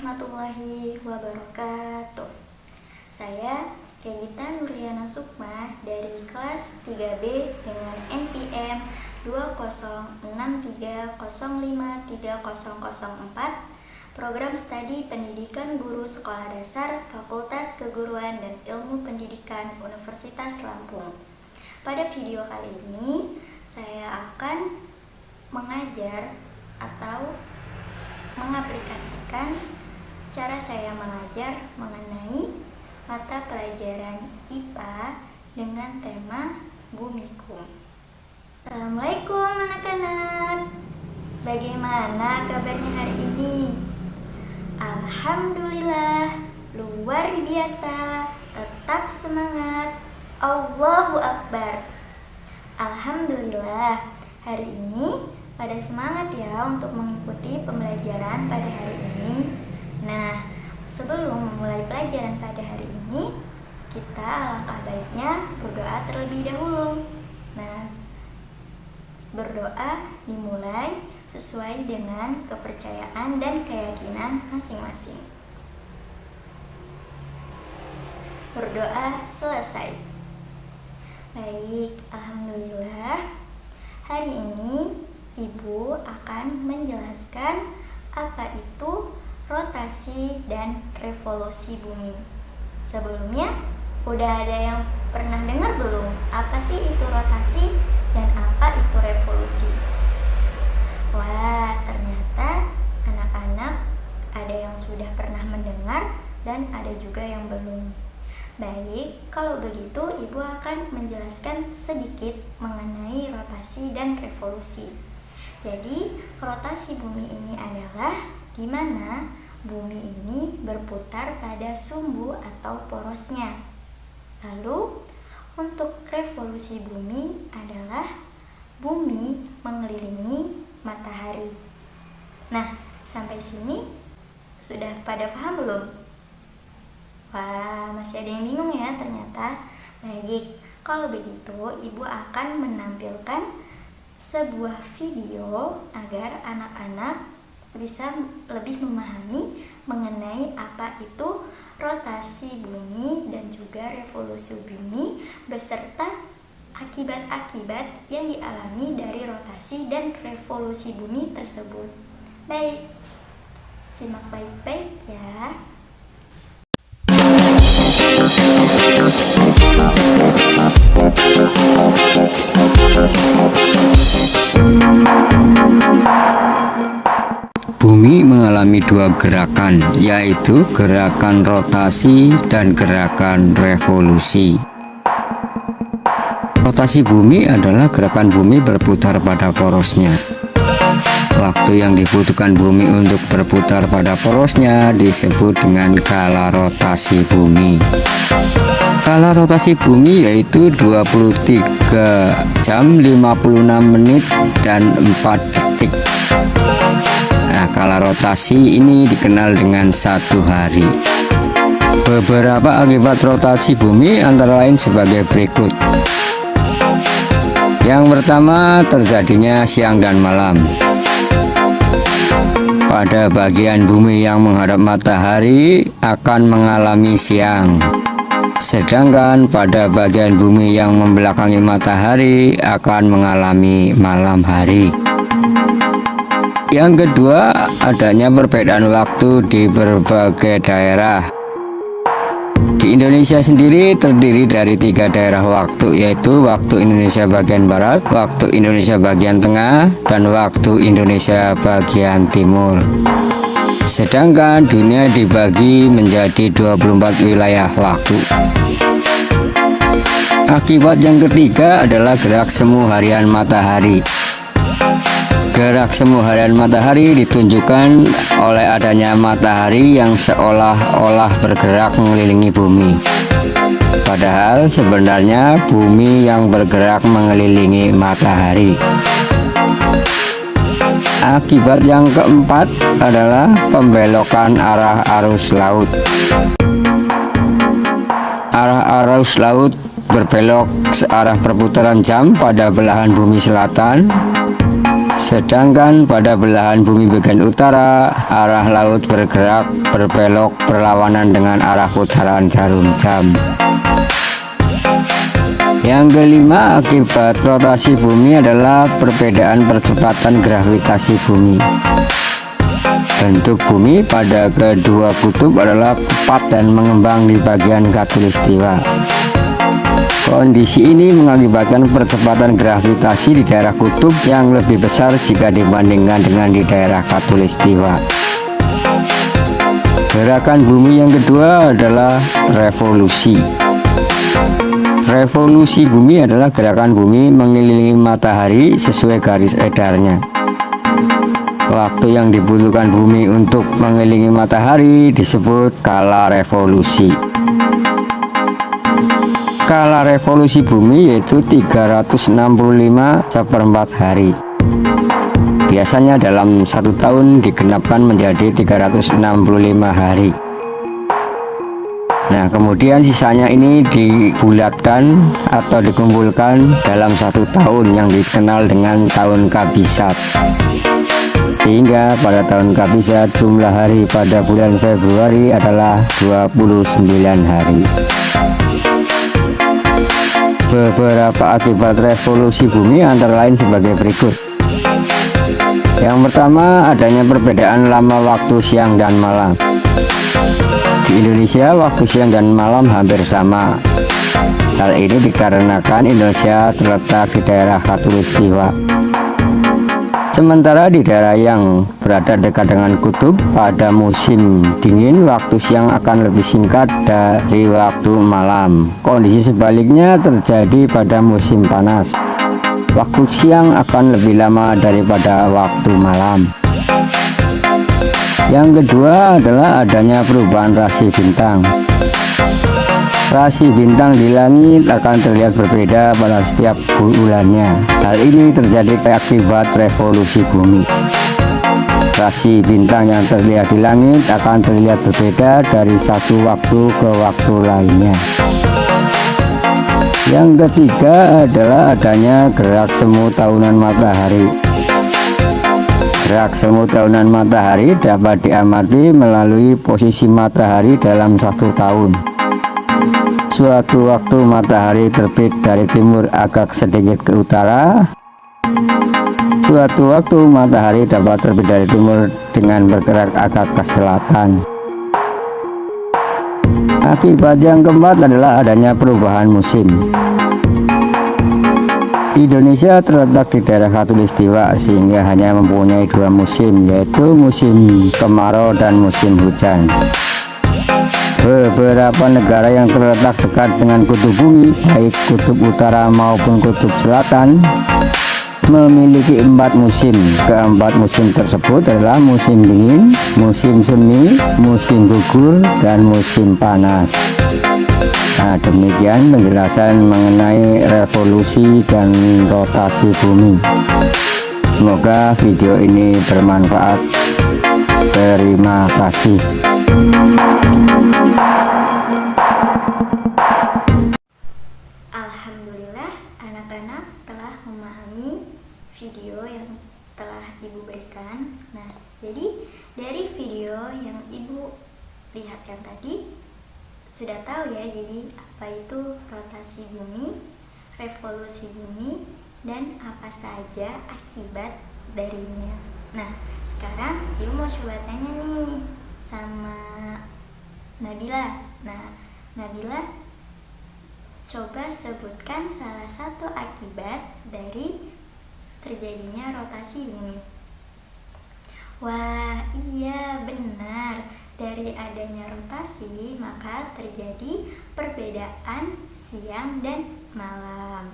warahmatullahi wabarakatuh. Saya Regita Nurliana Sukma dari kelas 3B dengan NPM 20630530004, Program Studi Pendidikan Guru Sekolah Dasar Fakultas Keguruan dan Ilmu Pendidikan Universitas Lampung. Pada video kali ini saya akan mengajar atau mengaplikasikan cara saya mengajar mengenai mata pelajaran IPA dengan tema Bumiku. Assalamualaikum anak-anak. Bagaimana kabarnya hari ini? Alhamdulillah, luar biasa. Tetap semangat. Allahu Akbar. Alhamdulillah, hari ini pada semangat ya untuk mengikuti pembelajaran pada hari ini. Nah, sebelum memulai pelajaran pada hari ini, kita alangkah baiknya berdoa terlebih dahulu. Nah, berdoa dimulai sesuai dengan kepercayaan dan keyakinan masing-masing. Berdoa selesai. Baik, alhamdulillah. Hari ini Ibu akan menjelaskan apa itu rotasi dan revolusi bumi. Sebelumnya, udah ada yang pernah dengar belum? Apa sih itu rotasi dan apa itu revolusi? Wah, ternyata anak-anak ada yang sudah pernah mendengar dan ada juga yang belum. Baik, kalau begitu Ibu akan menjelaskan sedikit mengenai rotasi dan revolusi. Jadi, rotasi bumi ini adalah di mana bumi ini berputar pada sumbu atau porosnya. Lalu, untuk revolusi bumi adalah bumi mengelilingi matahari. Nah, sampai sini sudah pada paham belum? Wah, masih ada yang bingung ya ternyata. Baik, kalau begitu Ibu akan menampilkan sebuah video agar anak-anak bisa lebih memahami mengenai apa itu rotasi bumi dan juga revolusi bumi beserta akibat-akibat yang dialami dari rotasi dan revolusi bumi tersebut. Baik, simak baik-baik ya. Bumi mengalami dua gerakan, yaitu gerakan rotasi dan gerakan revolusi. Rotasi bumi adalah gerakan bumi berputar pada porosnya. Waktu yang dibutuhkan bumi untuk berputar pada porosnya disebut dengan kala rotasi bumi. Kala rotasi bumi yaitu 23 jam 56 menit dan 4 detik. Nah, kala rotasi ini dikenal dengan 1 hari. Beberapa akibat rotasi bumi antara lain sebagai berikut. Yang pertama, terjadinya siang dan malam. Pada bagian bumi yang menghadap matahari akan mengalami siang. Sedangkan pada bagian bumi yang membelakangi matahari akan mengalami malam hari. Yang kedua, adanya perbedaan waktu di berbagai daerah. Di Indonesia sendiri terdiri dari 3 daerah waktu, yaitu waktu Indonesia bagian barat, waktu Indonesia bagian tengah, dan waktu Indonesia bagian timur. Sedangkan dunia dibagi menjadi 24 wilayah waktu. Akibat yang ketiga adalah gerak semu harian matahari. Gerak semu harian matahari ditunjukkan oleh adanya matahari yang seolah-olah bergerak mengelilingi bumi. Padahal sebenarnya bumi yang bergerak mengelilingi matahari. Akibat yang keempat adalah pembelokan arah arus laut. Arah arus laut berbelok searah perputaran jam pada belahan bumi selatan, Sedangkan pada belahan bumi bagian utara, arah laut bergerak berbelok berlawanan dengan arah putaran jarum jam. Yang kelima, akibat rotasi bumi adalah perbedaan percepatan gravitasi bumi. Bentuk bumi pada kedua kutub adalah tepat dan mengembang di bagian khatulistiwa. Kondisi ini mengakibatkan percepatan gravitasi di daerah kutub yang lebih besar jika dibandingkan dengan di daerah khatulistiwa. Gerakan bumi yang kedua adalah revolusi. Revolusi bumi adalah gerakan bumi mengelilingi matahari sesuai garis edarnya. Waktu yang dibutuhkan bumi untuk mengelilingi matahari disebut kala revolusi. Kala revolusi bumi yaitu 365/4 hari. Biasanya dalam 1 tahun digenapkan menjadi 365 hari. Nah, kemudian sisanya ini dibulatkan atau dikumpulkan dalam 1 tahun yang dikenal dengan tahun kabisat. Sehingga pada tahun kabisat jumlah hari pada bulan Februari adalah 29 hari. Beberapa akibat revolusi bumi antara lain sebagai berikut. Yang pertama, adanya perbedaan lama waktu siang dan malam. Di Indonesia, waktu siang dan malam hampir sama. Hal ini dikarenakan Indonesia terletak di daerah khatulistiwa. Sementara di daerah yang berada dekat dengan kutub, pada musim dingin waktu siang akan lebih singkat dari waktu malam. Kondisi sebaliknya terjadi pada musim panas. Waktu siang akan lebih lama daripada waktu malam. Yang kedua adalah adanya perubahan rasi bintang. Rasi bintang di langit akan terlihat berbeda pada setiap bulannya. Hal ini terjadi akibat revolusi bumi. Rasi bintang yang terlihat di langit akan terlihat berbeda dari satu waktu ke waktu lainnya. Yang ketiga adalah adanya gerak semu tahunan matahari. Gerak semu tahunan matahari dapat diamati melalui posisi matahari dalam 1 tahun. Suatu waktu matahari terbit dari timur agak sedikit ke utara. Suatu waktu matahari dapat terbit dari timur dengan bergerak agak ke selatan. Akibat yang keempat adalah adanya perubahan musim. Indonesia terletak di daerah khatulistiwa sehingga hanya mempunyai 2 musim, yaitu musim kemarau dan musim hujan. Beberapa negara yang terletak dekat dengan kutub bumi, baik kutub utara maupun kutub selatan, memiliki 4 musim. Keempat musim tersebut adalah musim dingin, musim semi, musim gugur, dan musim panas. Nah, demikian penjelasan mengenai revolusi dan rotasi bumi. Semoga video ini bermanfaat. Terima kasih. Alhamdulillah, anak-anak telah memahami video yang telah Ibu berikan. Nah, jadi dari video yang Ibu lihatkan tadi, sudah tahu ya, jadi apa itu rotasi bumi, revolusi bumi, dan apa saja akibat darinya. Nah, sekarang Ibu mau coba tanya nih sama Nabila. Nah, Nabila, coba sebutkan salah satu akibat dari terjadinya rotasi bumi. Wah, iya benar. Dari adanya rotasi, maka terjadi perbedaan siang dan malam.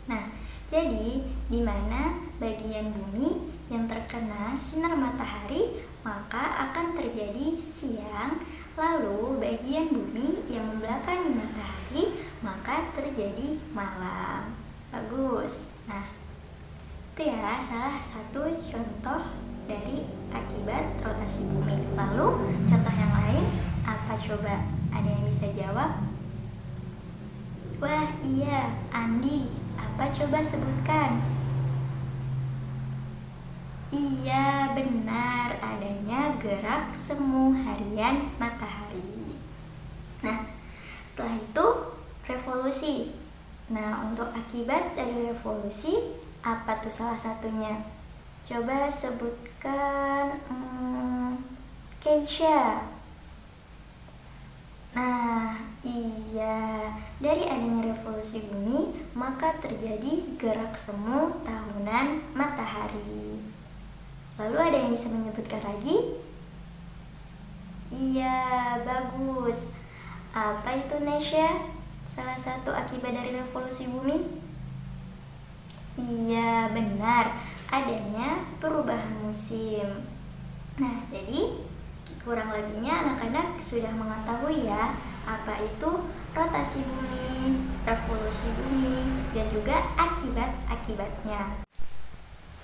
Nah, jadi di mana bagian bumi yang terkena sinar matahari, maka akan terjadi siang. Lalu bagian bumi yang membelakangi matahari, maka terjadi malam. Bagus. Nah, itu ya salah satu contoh dari akibat rotasi bumi. Lalu contoh yang lain apa coba? Ada yang bisa jawab? Wah iya, Andi, apa coba sebutkan? Iya, benar, adanya gerak semu harian matahari. Nah, setelah itu revolusi. Nah, untuk akibat dari revolusi, apa tuh salah satunya? Coba sebutkan, Keisha. Nah, iya, dari adanya revolusi bumi, maka terjadi gerak semu tahunan matahari. Lalu ada yang bisa menyebutkan lagi? Iya, bagus. Apa itu, Nesya? Salah satu akibat dari revolusi bumi? Iya, benar, adanya perubahan musim. Nah, jadi kurang lebihnya anak-anak sudah mengetahui ya apa itu rotasi bumi, revolusi bumi, dan juga akibat-akibatnya.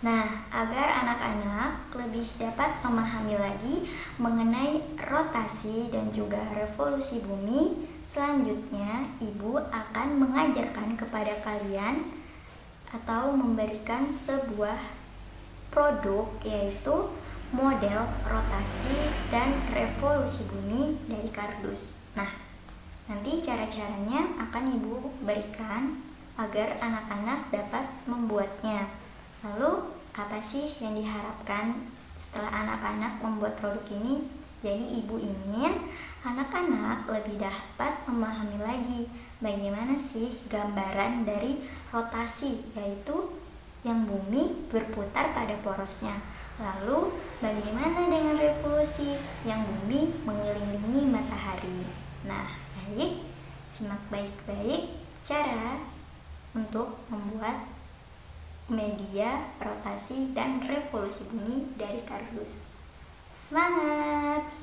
Nah, agar anak-anak lebih dapat memahami lagi mengenai rotasi dan juga revolusi bumi, selanjutnya Ibu akan mengajarkan kepada kalian atau memberikan sebuah produk, yaitu model rotasi dan revolusi bumi dari kardus. Nah, nanti cara-caranya akan Ibu berikan agar anak-anak dapat membuatnya. Lalu, apa sih yang diharapkan setelah anak-anak membuat produk ini? Jadi, Ibu ingin anak-anak lebih dapat memahami lagi bagaimana sih gambaran dari rotasi, yaitu yang bumi berputar pada porosnya. Lalu, bagaimana dengan revolusi yang bumi mengelilingi matahari? Nah, baik, simak baik-baik cara untuk membuat media rotasi dan revolusi bumi dari kardus. Semangat!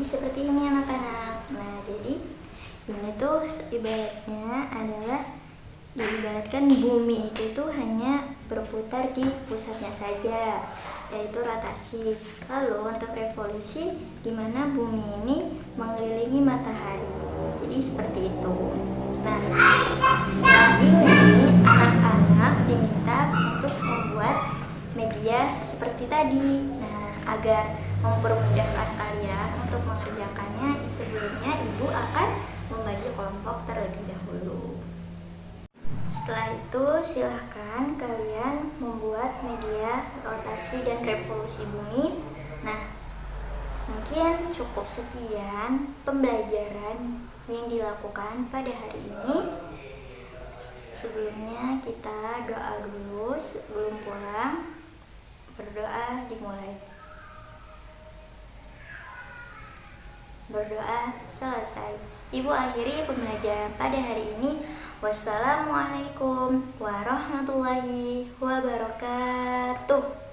seperti ini anak-anak. Nah, jadi ini tuh ibaratnya adalah diibaratkan bumi itu tuh hanya berputar di pusatnya saja, yaitu rotasi. Lalu untuk revolusi, di mana bumi ini mengelilingi matahari. Jadi seperti itu. Nah, setelah ini anak-anak diminta untuk membuat media seperti tadi. Nah, agar mempermudahkan kalian untuk mengerjakannya, sebelumnya ibu akan membagi kelompok terlebih dahulu. Setelah itu silahkan kalian membuat media rotasi dan revolusi bumi. Nah, mungkin cukup sekian pembelajaran yang dilakukan pada hari ini. Sebelumnya kita doa dulu sebelum pulang. Berdoa dimulai. Berdoa selesai. Ibu akhiri pembelajaran pada hari ini. Wassalamualaikum warahmatullahi wabarakatuh.